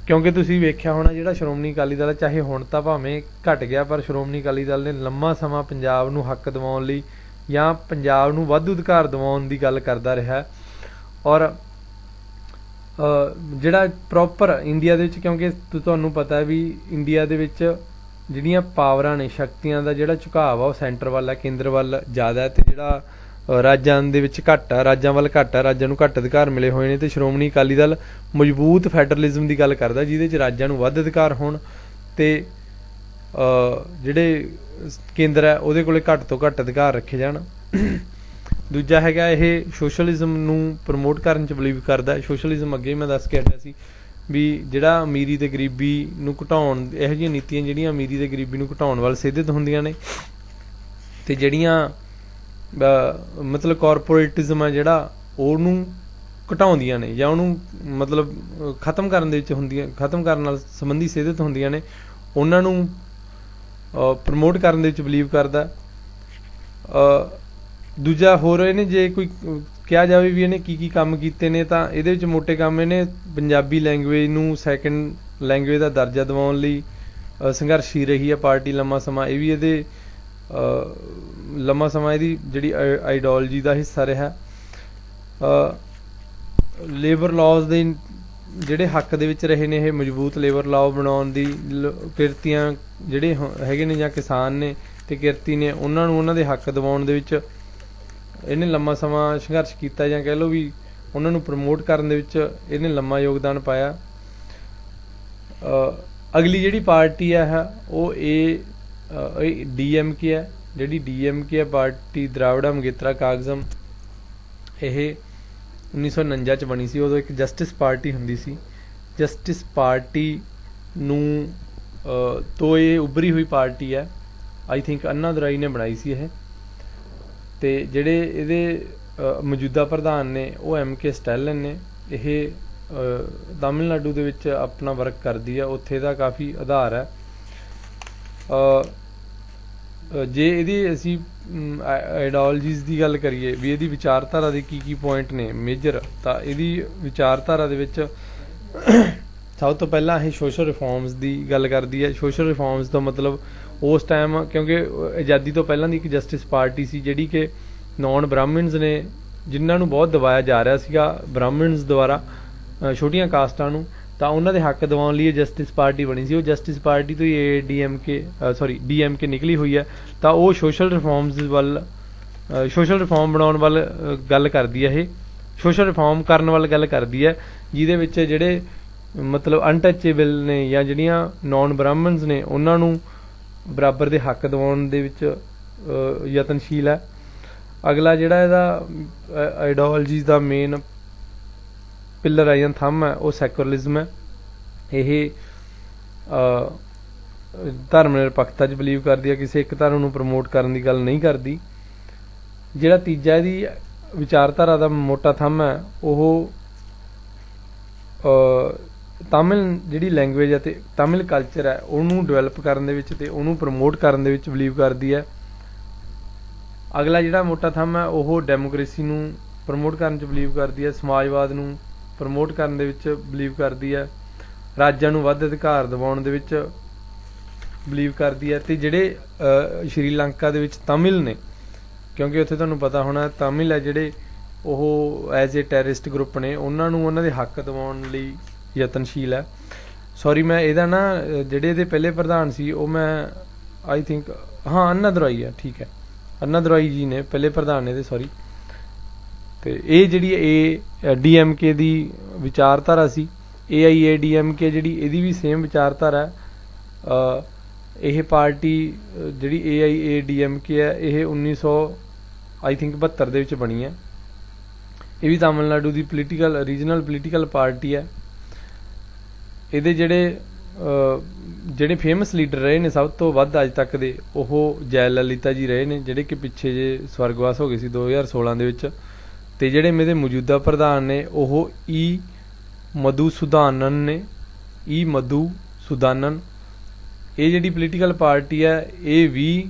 Speaker 1: ਕਿਉਂਕਿ ਤੁਸੀਂ ਵੇਖਿਆ ਹੋਣਾ ਜਿਹੜਾ ਸ਼੍ਰੋਮਣੀ ਅਕਾਲੀ ਦਲ ਚਾਹੇ ਹੁਣ ਤਾਂ ਭਾਵੇਂ ਘਟ ਗਿਆ, ਪਰ ਸ਼੍ਰੋਮਣੀ ਅਕਾਲੀ ਦਲ ਨੇ ਲੰਮਾ ਸਮਾਂ ਪੰਜਾਬ ਨੂੰ ਹੱਕ ਦਿਵਾਉਣ ਲਈ ਜਾਂ ਪੰਜਾਬ ਨੂੰ ਵਾਧੂ ਅਧਿਕਾਰ ਦਿਵਾਉਣ ਦੀ ਗੱਲ ਕਰਦਾ ਰਿਹਾ। ਔਰ ਜਿਹੜਾ ਪ੍ਰੋਪਰ ਇੰਡੀਆ ਦੇ ਵਿੱਚ, ਕਿਉਂਕਿ ਤੁਹਾਨੂੰ ਪਤਾ ਵੀ ਇੰਡੀਆ ਦੇ ਵਿੱਚ ਜਿਹੜੀਆਂ ਪਾਵਰਾਂ ਨੇ, ਸ਼ਕਤੀਆਂ ਦਾ ਜਿਹੜਾ ਝੁਕਾਅ ਆ ਉਹ ਸੈਂਟਰ ਵੱਲ ਹੈ, ਕੇਂਦਰ ਵੱਲ ਜ਼ਿਆਦਾ ਹੈ, ਅਤੇ ਜਿਹੜਾ ਰਾਜਾਂ ਦੇ ਵਿੱਚ ਘੱਟ ਆ, ਰਾਜਾਂ ਵੱਲ ਘੱਟ ਆ, ਰਾਜਾਂ ਨੂੰ ਘੱਟ ਅਧਿਕਾਰ ਮਿਲੇ ਹੋਏ ਨੇ। ਅਤੇ ਸ਼੍ਰੋਮਣੀ ਅਕਾਲੀ ਦਲ ਮਜ਼ਬੂਤ ਫੈਡਰਲਿਜ਼ਮ ਦੀ ਗੱਲ ਕਰਦਾ ਜਿਹਦੇ 'ਚ ਰਾਜਾਂ ਨੂੰ ਵੱਧ ਅਧਿਕਾਰ ਹੋਣ ਅਤੇ ਜਿਹੜੇ ਕੇਂਦਰ ਹੈ ਉਹਦੇ ਕੋਲ ਘੱਟ ਤੋਂ ਘੱਟ ਅਧਿਕਾਰ ਰੱਖੇ ਜਾਣ। ਦੂਜਾ ਹੈਗਾ ਇਹ ਸੋਸ਼ਲਿਜ਼ਮ ਨੂੰ ਪ੍ਰਮੋਟ ਕਰਨ 'ਚ ਬਿਲੀਵ ਕਰਦਾ। ਸੋਸ਼ਲਿਜ਼ਮ ਅੱਗੇ ਮੈਂ ਦੱਸ ਕੇ ਹਟਿਆ ਸੀ ਵੀ ਜਿਹੜਾ ਅਮੀਰੀ ਤੇ ਗਰੀਬੀ ਨੂੰ ਘਟਾਉਣ, ਇਹੋ ਜਿਹੀਆਂ ਨੀਤੀਆਂ ਜਿਹੜੀਆਂ ਅਮੀਰੀ ਤੇ ਗਰੀਬੀ ਨੂੰ ਘਟਾਉਣ ਵੱਲ ਸੇਧਿਤ ਹੁੰਦੀਆਂ ਨੇ, ਅਤੇ ਜਿਹੜੀਆਂ ਮਤਲਬ ਕਾਰਪੋਰੇਟਿਜ਼ਮ ਆ ਜਿਹੜਾ ਉਹਨੂੰ ਘਟਾਉਂਦੀਆਂ ਨੇ ਜਾਂ ਉਹਨੂੰ ਮਤਲਬ ਖਤਮ ਕਰਨ ਦੇ ਵਿੱਚ ਹੁੰਦੀਆਂ, ਖਤਮ ਕਰਨ ਨਾਲ ਸੰਬੰਧੀ ਸੇਧਿਤ ਹੁੰਦੀਆਂ ਨੇ, ਉਹਨਾਂ ਨੂੰ ਪ੍ਰਮੋਟ ਕਰਨ ਦੇ ਵਿੱਚ ਬਿਲੀਵ ਕਰਦਾ। ਦੂਜਾ ਹੋਰ ਇਹਨੇ ਜੇ ਕੋਈ ਕਿਹਾ ਜਾਵੇ ਵੀ ਇਹਨੇ ਕੀ ਕੰਮ ਕੀਤੇ ਨੇ, ਤਾਂ ਇਹਦੇ ਵਿੱਚ ਮੋਟੇ ਕੰਮ ਇਹਨੇ ਪੰਜਾਬੀ ਲੈਂਗੁਏਜ ਨੂੰ ਸੈਕਿੰਡ ਲੈਂਗੁਏਜ ਦਾ ਦਰਜਾ ਦਿਵਾਉਣ ਲਈ ਸੰਘਰਸ਼ੀ ਰਹੀ ਹੈ ਪਾਰਟੀ ਲੰਮਾ ਸਮਾਂ। ਇਹ ਵੀ ਇਹਦੇ ਲੰਮਾ ਸਮਾਂ ਇਹਦੀ ਜਿਹੜੀ ਆਈਡੀਓਲੋਜੀ ਦਾ ਹਿੱਸਾ ਰਿਹਾ। ਲੇਬਰ ਲਾਜ਼ ਦੇ ਜਿਹੜੇ ਹੱਕ ਦੇ ਵਿੱਚ ਰਹੇ ਨੇ ਇਹ ਮਜ਼ਬੂਤ ਲੇਬਰ ਲਾਅ ਬਣਾਉਣ ਦੀ ਕਿਰਤੀਆਂ ਜਿਹੜੇ ਹੈਗੇ ਨੇ ਜਾਂ ਕਿਸਾਨ ਨੇ ਅਤੇ ਕਿਰਤੀ ਨੇ ਉਹਨਾਂ ਨੂੰ ਉਹਨਾਂ ਦੇ ਹੱਕ ਦਿਵਾਉਣ ਦੇ ਵਿੱਚ ਇਹਨੇ ਲੰਮਾ ਸਮਾਂ ਸੰਘਰਸ਼ ਕੀਤਾ, ਜਾਂ ਕਹਿ ਲਓ ਵੀ ਉਹਨਾਂ ਨੂੰ ਪ੍ਰਮੋਟ ਕਰਨ ਦੇ ਵਿੱਚ ਇਹਨੇ ਲੰਮਾ ਯੋਗਦਾਨ ਪਾਇਆ। ਅਗਲੀ ਜਿਹੜੀ ਪਾਰਟੀ ਹੈ ਉਹ ਇਹ DMK ਹੈ। ਜਿਹੜੀ DMK ਹੈ ਪਾਰਟੀ ਦਰਾਵੜਾ ਮੰਗੇਤਰਾ ਕਾਗਜ਼ਮ, ਇਹ 1949 'ਚ ਬਣੀ ਸੀ। ਉਦੋਂ ਇੱਕ ਜਸਟਿਸ ਪਾਰਟੀ ਹੁੰਦੀ ਸੀ। ਜਸਟਿਸ ਪਾਰਟੀ ਨੂੰ ਤੋਂ ਇਹ ਉੱਭਰੀ ਹੋਈ ਪਾਰਟੀ ਹੈ। ਆਈ ਥਿੰਕ ਅੰਨਾ ਦੁਰਾਈ ਨੇ ਬਣਾਈ ਸੀ ਇਹ। ਅਤੇ ਜਿਹੜੇ ਇਹਦੇ ਮੌਜੂਦਾ ਪ੍ਰਧਾਨ ਨੇ ਉਹ MK ਸਟੈਲਿਨ ਨੇ। ਇਹ ਤਾਮਿਲਨਾਡੂ ਦੇ ਵਿੱਚ ਆਪਣਾ ਵਰਕ ਕਰਦੀ ਹੈ, ਉੱਥੇ ਦਾ ਕਾਫੀ ਆਧਾਰ ਹੈ। ਜੇ ਇਹਦੀ ਅਸੀਂ ਆਈਡੀਓਲੋਜੀਜ਼ ਦੀ ਗੱਲ ਕਰੀਏ ਵੀ ਇਹਦੀ ਵਿਚਾਰਧਾਰਾ ਦੇ ਕੀ ਪੁਆਇੰਟ ਨੇ ਮੇਜਰ, ਤਾਂ ਇਹਦੀ ਵਿਚਾਰਧਾਰਾ ਦੇ ਵਿੱਚ ਸਭ ਤੋਂ ਪਹਿਲਾਂ ਇਹ ਸੋਸ਼ਲ ਰਿਫੋਰਮਸ ਦੀ ਗੱਲ ਕਰਦੀ ਹੈ। ਸੋਸ਼ਲ ਰਿਫੋਰਮਸ ਦਾ ਮਤਲਬ ਉਸ ਟਾਈਮ, ਕਿਉਂਕਿ ਆਜ਼ਾਦੀ ਤੋਂ ਪਹਿਲਾਂ ਦੀ ਇੱਕ ਜਸਟਿਸ ਪਾਰਟੀ ਸੀ ਜਿਹੜੀ ਕਿ ਨੌਨ ਬ੍ਰਾਹਮਣਸ ਨੇ, ਜਿਨ੍ਹਾਂ ਨੂੰ ਬਹੁਤ ਦਬਾਇਆ ਜਾ ਰਿਹਾ ਸੀਗਾ ਬ੍ਰਾਹਮਣਸ ਦੁਆਰਾ ਛੋਟੀਆਂ ਕਾਸਟਾਂ ਨੂੰ, ਤਾਂ ਉਹਨਾਂ ਦੇ ਹੱਕ ਦਿਵਾਉਣ ਲਈ ਇਹ ਜਸਟਿਸ ਪਾਰਟੀ ਬਣੀ ਸੀ। ਉਹ ਜਸਟਿਸ ਪਾਰਟੀ ਤੋਂ ਹੀ DMK ਨਿਕਲੀ ਹੋਈ ਹੈ। ਤਾਂ ਉਹ ਸੋਸ਼ਲ ਰਿਫੋਰਮਸ ਵੱਲ, ਸੋਸ਼ਲ ਰਿਫੋਰਮ ਬਣਾਉਣ ਵੱਲ ਗੱਲ ਕਰਦੀ ਹੈ। ਇਹ ਸੋਸ਼ਲ ਰਿਫੋਰਮ ਕਰਨ ਵੱਲ ਗੱਲ ਕਰਦੀ ਹੈ, ਜਿਹਦੇ ਵਿੱਚ ਜਿਹੜੇ ਮਤਲਬ ਅਨਟੱਚੇਬਲ ਨੇ ਜਾਂ ਜਿਹੜੀਆਂ ਨੌਨ ਬ੍ਰਾਹਮਣਸ ਨੇ ਉਹਨਾਂ ਨੂੰ ਬਰਾਬਰ ਦੇ ਹੱਕ ਦਿਵਾਉਣ ਦੇ ਵਿੱਚ ਯਤਨਸ਼ੀਲ ਹੈ। ਅਗਲਾ ਜਿਹੜਾ ਇਹਦਾ ਆਈਡੀਓਲੋਜੀ ਦਾ ਮੇਨ ਪਿੱਲਰ ਹੈ ਜਾਂ ਥੰਮ ਹੈ ਉਹ ਸੈਕੂਲਰਿਜ਼ਮ ਹੈ। ਇਹ ਧਰਮ ਨਿਰਪੱਖਤਾ 'ਚ ਬਿਲੀਵ ਕਰਦੀ ਹੈ, ਕਿਸੇ ਇੱਕ ਧਰਮ ਨੂੰ ਪ੍ਰਮੋਟ ਕਰਨ ਦੀ ਗੱਲ ਨਹੀਂ ਕਰਦੀ। ਜਿਹੜਾ ਤੀਜਾ ਇਹਦੀ ਵਿਚਾਰਧਾਰਾ ਦਾ ਮੋਟਾ ਥੰਮ ਹੈ ਉਹ ਤਾਮਿਲ ਜਿਹੜੀ ਲੈਂਗੁਏਜ ਹੈ ਅਤੇ ਤਾਮਿਲ ਕਲਚਰ ਹੈ ਉਹਨੂੰ ਡਿਵੈਲਪ ਕਰਨ ਦੇ ਵਿੱਚ ਅਤੇ ਉਹਨੂੰ ਪ੍ਰਮੋਟ ਕਰਨ ਦੇ ਵਿੱਚ ਬਿਲੀਵ ਕਰਦੀ ਹੈ। ਅਗਲਾ ਜਿਹੜਾ ਮੋਟਾ ਥੰਮ ਹੈ ਉਹ ਡੈਮੋਕ੍ਰੇਸੀ ਨੂੰ ਪ੍ਰਮੋਟ ਕਰਨ 'ਚ ਬਿਲੀਵ ਕਰਦੀ ਹੈ, ਸਮਾਜਵਾਦ ਨੂੰ ਪ੍ਰਮੋਟ ਕਰਨ ਦੇ ਵਿੱਚ ਬਿਲੀਵ ਕਰਦੀ ਹੈ, ਰਾਜਾਂ ਨੂੰ ਵੱਧ ਅਧਿਕਾਰ ਦਿਵਾਉਣ ਦੇ ਵਿੱਚ ਬਿਲੀਵ ਕਰਦੀ ਹੈ। ਅਤੇ ਜਿਹੜੇ ਸ਼੍ਰੀਲੰਕਾ ਦੇ ਵਿੱਚ ਤਾਮਿਲ ਨੇ, ਕਿਉਂਕਿ ਉੱਥੇ ਤੁਹਾਨੂੰ ਪਤਾ ਹੋਣਾ ਤਾਮਿਲ ਹੈ ਜਿਹੜੇ ਉਹ ਐਜ਼ ਏ ਟੈਰਰਿਸਟ ਗਰੁੱਪ ਨੇ, ਉਹਨਾਂ ਨੂੰ ਉਹਨਾਂ ਦੇ ਹੱਕ ਦਿਵਾਉਣ ਲਈ ਯਤਨਸ਼ੀਲ ਹੈ। ਸੌਰੀ, ਮੈਂ ਇਹਦਾ ਨਾ ਜਿਹੜੇ ਇਹਦੇ ਪਹਿਲੇ ਪ੍ਰਧਾਨ ਸੀ ਉਹ ਮੈਂ ਆਈ ਥਿੰਕ ਅੰਨਾ ਦੁਰਾਈ ਹੈ, ਠੀਕ ਹੈ, ਅੰਨਾ ਦੁਰਾਈ ਜੀ ਨੇ ਪਹਿਲੇ ਪ੍ਰਧਾਨ ਨੇ ਇਹਦੇ, ਸੌਰੀ। ਅਤੇ ਇਹ ਜਿਹੜੀ DMK ਦੀ ਵਿਚਾਰਧਾਰਾ ਸੀ, AIADMK ਜਿਹੜੀ ਇਹਦੀ ਵੀ ਸੇਮ ਵਿਚਾਰਧਾਰਾ ਹੈ। ਇਹ ਪਾਰਟੀ ਜਿਹੜੀ AIADMK ਹੈ ਇਹ 1972 ਦੇ ਵਿੱਚ ਬਣੀ ਹੈ। ਇਹ ਵੀ ਤਾਮਿਲਨਾਡੂ ਦੀ ਰੀਜਨਲ ਪੋਲੀਟੀਕਲ ਪਾਰਟੀ ਹੈ। ਇਹਦੇ ਜਿਹੜੇ ਫੇਮਸ ਲੀਡਰ ਰਹੇ ਨੇ ਸਭ ਤੋਂ ਵੱਧ ਅੱਜ ਤੱਕ ਦੇ, ਉਹ ਜੈ ਲਲਿਤਾ ਜੀ ਰਹੇ ਨੇ, ਜਿਹੜੇ ਕਿ ਪਿੱਛੇ ਜੇ ਸਵਰਗਵਾਸ ਹੋ ਗਏ ਸੀ 2016 ਦੇ ਵਿੱਚ। ਅਤੇ ਜਿਹੜੇ ਮੇਰੇ ਮੌਜੂਦਾ ਪ੍ਰਧਾਨ ਨੇ ਉਹ ਮਧੂਸੂਦਨਨ ਨੇ, ਮਧੂਸੂਦਨਨ। ਇਹ ਜਿਹੜੀ ਪੋਲੀਟੀਕਲ ਪਾਰਟੀ ਹੈ ਇਹ ਵੀ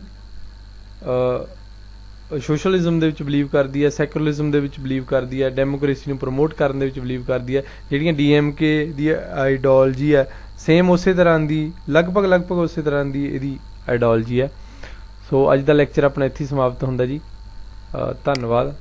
Speaker 1: ਸੋਸ਼ਲਿਜ਼ਮ ਦੇ ਵਿੱਚ ਬਿਲੀਵ ਕਰਦੀ ਹੈ, ਸੈਕੂਲਰਿਜ਼ਮ ਦੇ ਵਿੱਚ ਬਿਲੀਵ ਕਰਦੀ ਹੈ, ਡੈਮੋਕ੍ਰੇਸੀ ਨੂੰ ਪ੍ਰਮੋਟ ਕਰਨ ਦੇ ਵਿੱਚ ਬਿਲੀਵ ਕਰਦੀ ਹੈ। ਜਿਹੜੀਆਂ DMK ਦੀ ਆਈਡੀਓਲੋਜੀ ਹੈ ਸੇਮ ਉਸੇ ਤਰ੍ਹਾਂ ਦੀ, ਲਗਭਗ ਉਸੇ ਤਰ੍ਹਾਂ ਦੀ ਇਹਦੀ ਆਈਡੀਓਲੋਜੀ ਹੈ। ਸੋ ਅੱਜ ਦਾ ਲੈਕਚਰ ਆਪਣਾ ਇੱਥੇ ਹੀ ਸਮਾਪਤ ਹੁੰਦਾ ਜੀ। ਧੰਨਵਾਦ।